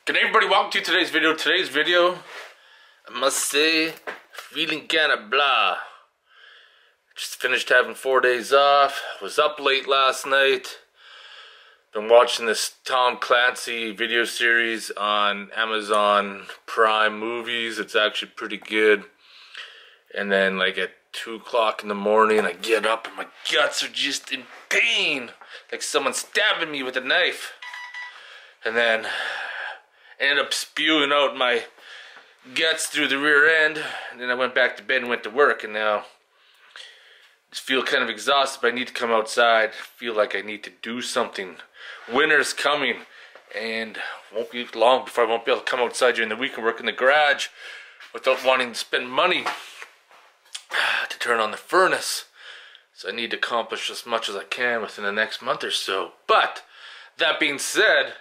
Good day, everybody, welcome to today's video. I must say, feeling kinda blah. Just finished having 4 days off. Was up late last night. Been watching this Tom Clancy video series on Amazon Prime Movies. It's actually pretty good. And then like at 2 o'clock in the morning, I get up and my guts are just in pain. Like someone stabbing me with a knife. And then ended up spewing out my guts through the rear end, and then I went back to bed and went to work, and now I just feel kind of exhausted, but I need to come outside. Feel like I need to do something. Winter's coming, and won't be long before I won't be able to come outside during the week and work in the garage without wanting to spend money to turn on the furnace. So I need to accomplish as much as I can within the next month or so. But that being said,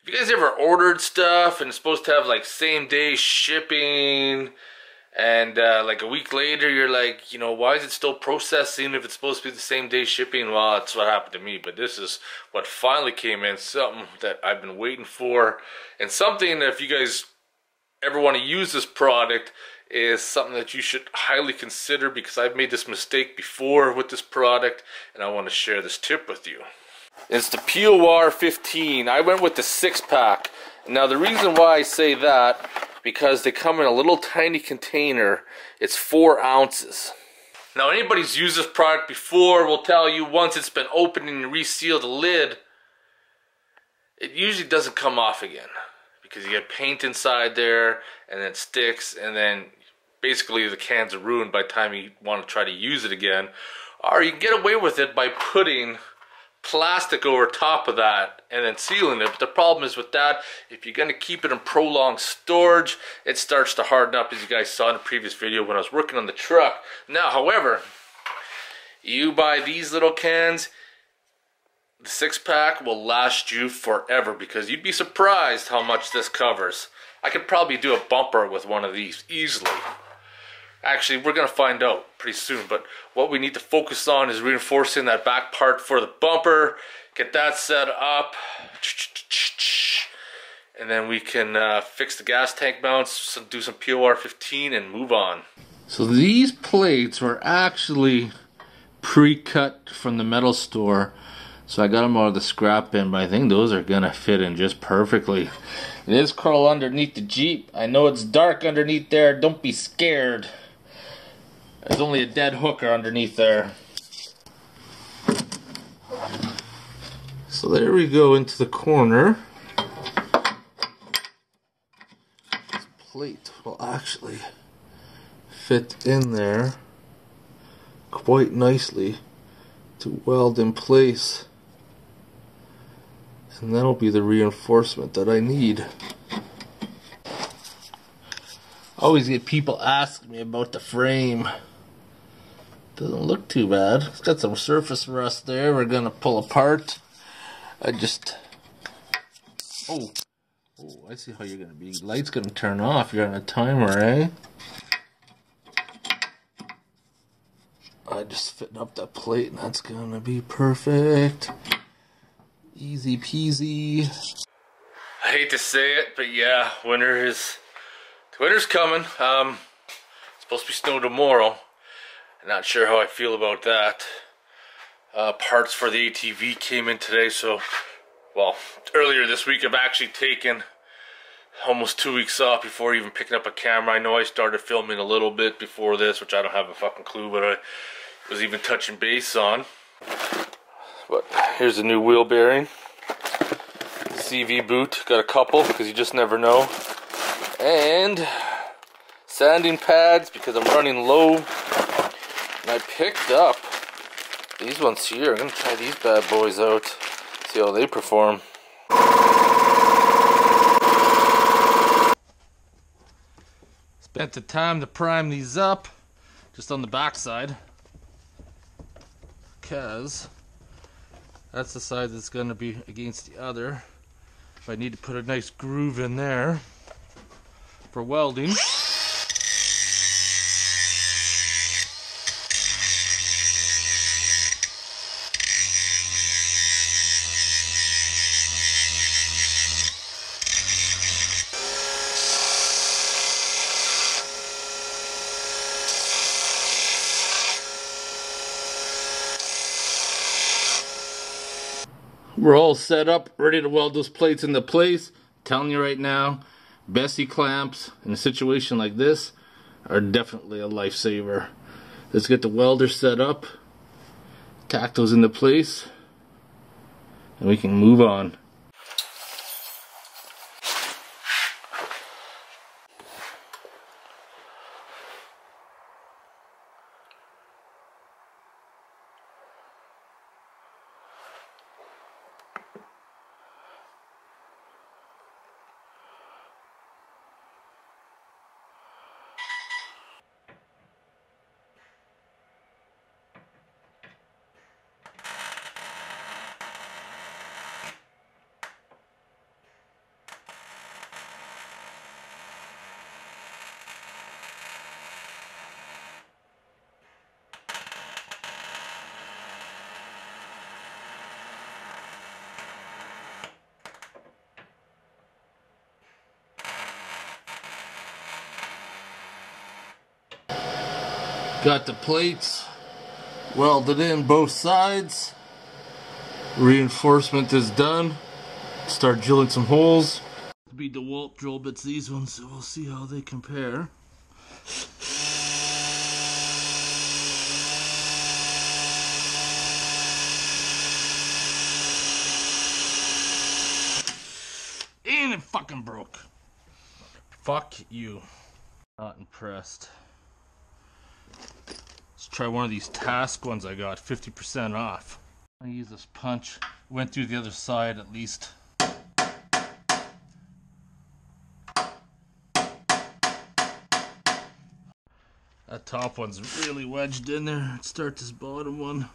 if you guys ever ordered stuff and it's supposed to have like same day shipping, and like a week later you're like, you know, why is it still processing if it's supposed to be the same day shipping? Well, that's what happened to me, but this is what finally came in, something that I've been waiting for, and something that if you guys ever want to use this product is something that you should highly consider, because I've made this mistake before with this product and I want to share this tip with you. It's the POR 15. I went with the 6-pack. Now the reason why I say that, because they come in a little tiny container. It's 4 ounces. Now anybody who's used this product before will tell you once it's been opened and you reseal the lid, it usually doesn't come off again, because you get paint inside there and it sticks, and then basically the cans are ruined by the time you want to try to use it again. Or you can get away with it by putting plastic over top of that and then sealing it. But the problem is with that, if you're going to keep it in prolonged storage, it starts to harden up, as you guys saw in the previous video when I was working on the truck. Now however, you buy these little cans, the 6-pack will last you forever, because you'd be surprised how much this covers. I could probably do a bumper with one of these easily. Actually, we're going to find out pretty soon, but what we need to focus on is reinforcing that back part for the bumper, get that set up, and then we can fix the gas tank mounts, do some POR 15 and move on. So these plates were actually pre-cut from the metal store, so I got them out of the scrap bin, but I think those are going to fit in just perfectly. It is curled underneath the Jeep. I know it's dark underneath there, don't be scared. There's only a dead hooker underneath there. So there we go into the corner. This plate will actually fit in there quite nicely to weld in place. And that'll be the reinforcement that I need. I always get people asking me about the frame. Doesn't look too bad. It's got some surface rust there we're gonna pull apart. Oh, I see how you're gonna be. Light's gonna turn off. You're on a timer, eh? I just fitting up that plate and that's gonna be perfect. Easy peasy. I hate to say it, but yeah, winter's coming. It's supposed to be snow tomorrow. Not sure how I feel about that. Parts for the ATV came in today, so, well, earlier this week I've actually taken almost 2 weeks off before even picking up a camera. I know I started filming a little bit before this, which I don't have a fucking clue what I was even touching base on. But here's a new wheel bearing. CV boot, got a couple because you just never know. And sanding pads because I'm running low. And I picked up these ones here. I'm going to try these bad boys out. See how they perform. Spent the time to prime these up. Just on the back side. Because that's the side that's going to be against the other. If I need to put a nice groove in there for welding. We're all set up, ready to weld those plates into place. I'm telling you right now, Bessie clamps in a situation like this are definitely a lifesaver. Let's get the welder set up, tack those into place, and we can move on. Got the plates welded in both sides. Reinforcement is done. Start drilling some holes. Be DeWalt drill bits, these ones, so we'll see how they compare. And it fucking broke. Fuck you. Not impressed. Let's try one of these task ones I got, 50% off. I use this punch. Went through the other side at least. That top one's really wedged in there. Let's start this bottom one.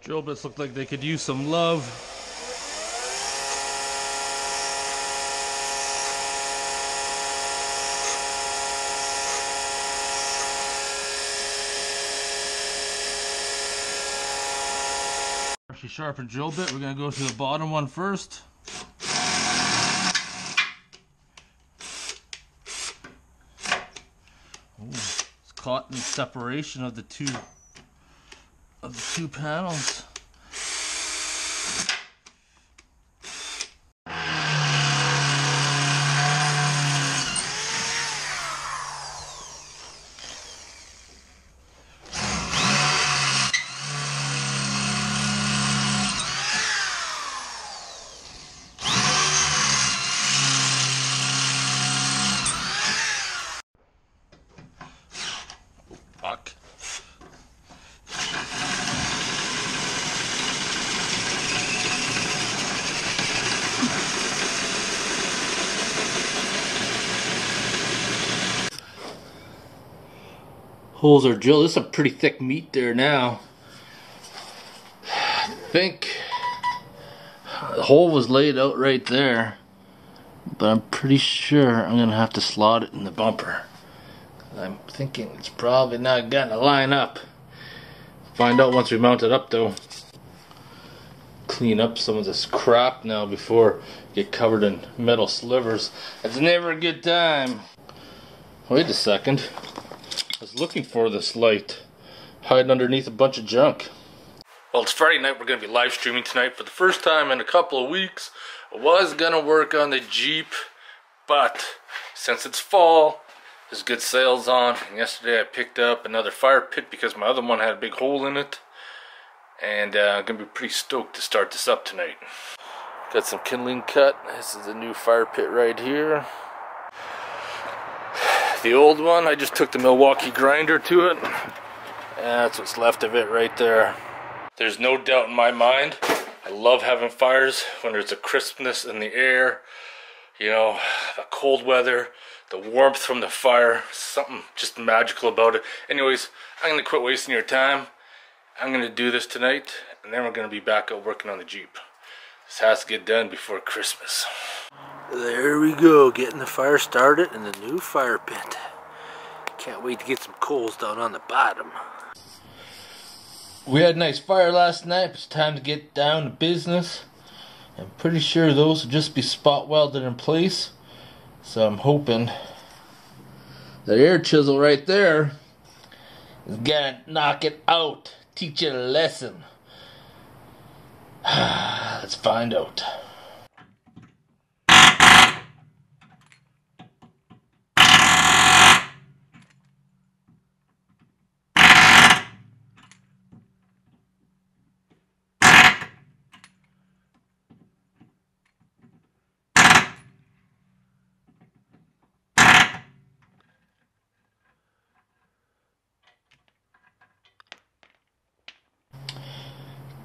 Drill bits look like they could use some love. Freshly sharpened drill bit. We're going to go to the bottom one first. Ooh, it's caught in separation of the two panels. Fuck. Holes are drilled. This is a pretty thick meat there now. I think the hole was laid out right there, but I'm pretty sure I'm gonna have to slot it in the bumper. I'm thinking it's probably not gonna line up. Find out once we mount it up though. Clean up some of this crap now before you get covered in metal slivers. It's never a good time. Wait a second. I was looking for this light, hiding underneath a bunch of junk. Well, it's Friday night. We're going to be live streaming tonight for the first time in a couple of weeks. I was going to work on the Jeep, but since it's fall, there's good sales on. And yesterday I picked up another fire pit because my other one had a big hole in it. And I'm going to be pretty stoked to start this up tonight. Got some kindling cut. This is the new fire pit right here. The old one, I just took the Milwaukee grinder to it. And that's what's left of it right there. There's no doubt in my mind, I love having fires when there's a crispness in the air. You know, the cold weather, the warmth from the fire, something just magical about it. Anyways, I'm going to quit wasting your time. I'm going to do this tonight, and then we're going to be back out working on the Jeep. This has to get done before Christmas. There we go, getting the fire started in the new fire pit. Can't wait to get some coals down on the bottom. We had a nice fire last night. It's time to get down to business. I'm pretty sure those will just be spot welded in place. So I'm hoping that air chisel right there is gonna knock it out. Teach it a lesson. Let's find out.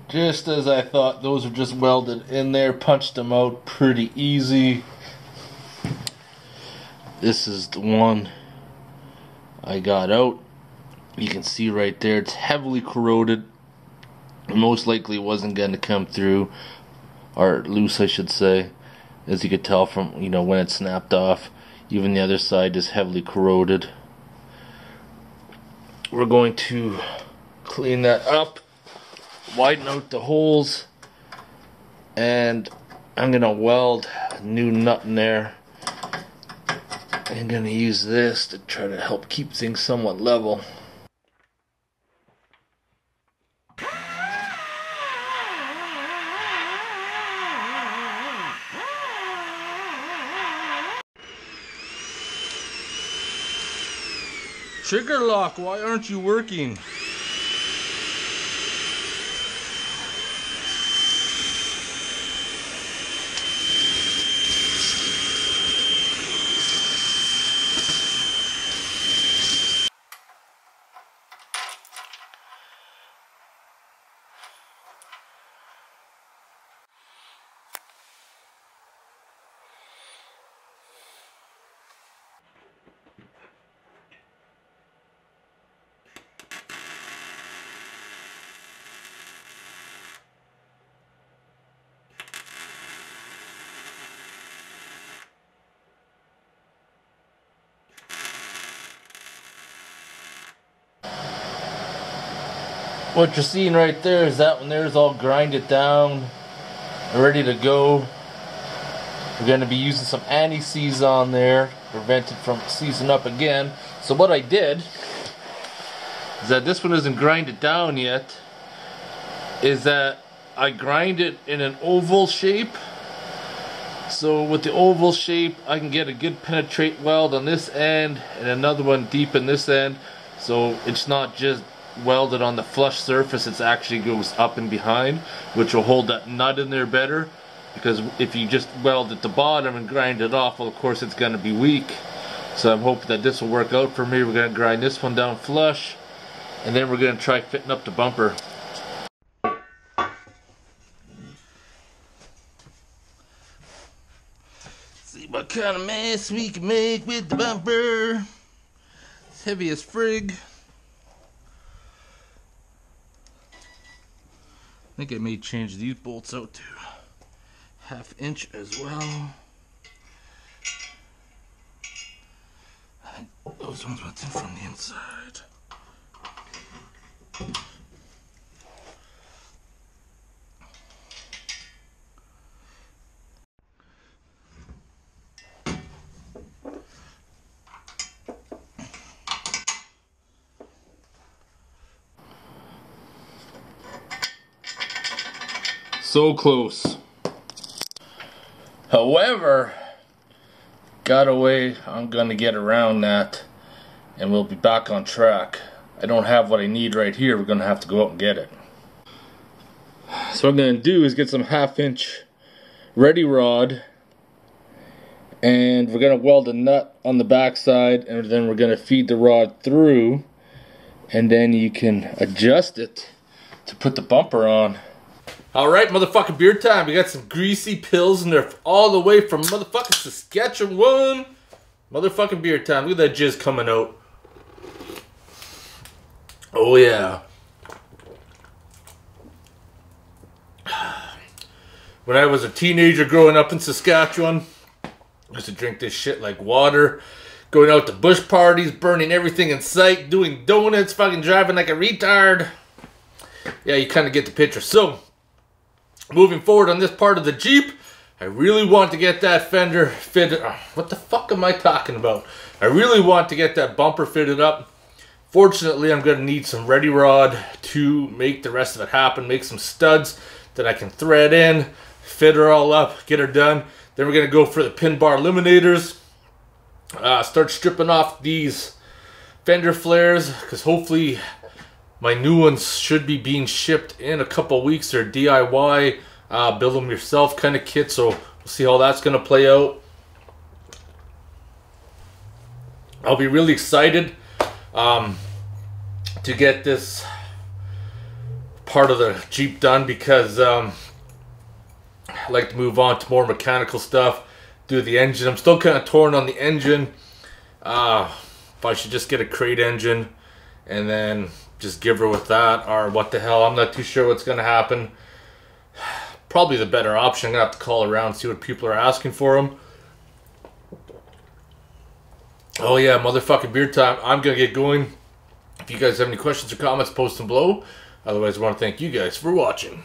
Just as I thought, those are just welded in there. Punched them out pretty easy. This is the one I got out. You can see right there, it's heavily corroded. Most likely wasn't going to come through, or loose I should say, as you could tell from, you know, when it snapped off. Even the other side is heavily corroded. We're going to clean that up, widen out the holes, and I'm going to weld a new nut in there. I'm going to use this to try to help keep things somewhat level. Trigger lock, why aren't you working? What you're seeing right there is that one there's all grinded down, ready to go. We're going to be using some anti-seize on there, prevent it from seizing up again. So what I did is that this one isn't grinded down yet, is that I grind it in an oval shape. So with the oval shape I can get a good penetrate weld on this end and another one deep in this end, so it's not just welded on the flush surface, it actually goes up and behind, which will hold that nut in there better. Because if you just weld at the bottom and grind it off, well, of course it's going to be weak. So I'm hoping that this will work out for me. We're going to grind this one down flush, and then we're going to try fitting up the bumper. See what kind of mess we can make with the bumper. It's heavy as frig. I think I may change these bolts out to 1/2 inch as well. Those ones went in from the inside. So close. However, got a way I'm gonna get around that and we'll be back on track. I don't have what I need right here. We're gonna have to go out and get it. So what I'm gonna do is get some 1/2 inch ready rod, and we're gonna weld a nut on the back side, and then we're gonna feed the rod through, and then you can adjust it to put the bumper on. Alright, motherfucking beer time. We got some greasy pills in there all the way from motherfucking Saskatchewan. Motherfucking beer time. Look at that jizz coming out. Oh yeah. When I was a teenager growing up in Saskatchewan, I used to drink this shit like water. Going out to bush parties, burning everything in sight, doing donuts, fucking driving like a retard. Yeah, you kind of get the picture. So, moving forward on this part of the Jeep, I really want to get that fender fitted. What the fuck am I talking about? I really want to get that bumper fitted up. Fortunately, I'm going to need some ready rod to make the rest of it happen. Make some studs that I can thread in, fit her all up, get her done. Then we're going to go for the pin bar eliminators. Start stripping off these fender flares, because hopefully my new ones should be being shipped in a couple weeks. They're DIY, build them yourself kind of kit, so we'll see how that's going to play out. I'll be really excited to get this part of the Jeep done, because I like to move on to more mechanical stuff, do the engine. I'm still kind of torn on the engine. If I should just get a crate engine and then just give her with that, or what the hell. I'm not too sure what's going to happen. Probably the better option. I'm going to have to call around and see what people are asking for them. Oh yeah, motherfucking beer time. I'm going to get going. If you guys have any questions or comments, post them below. Otherwise, I want to thank you guys for watching.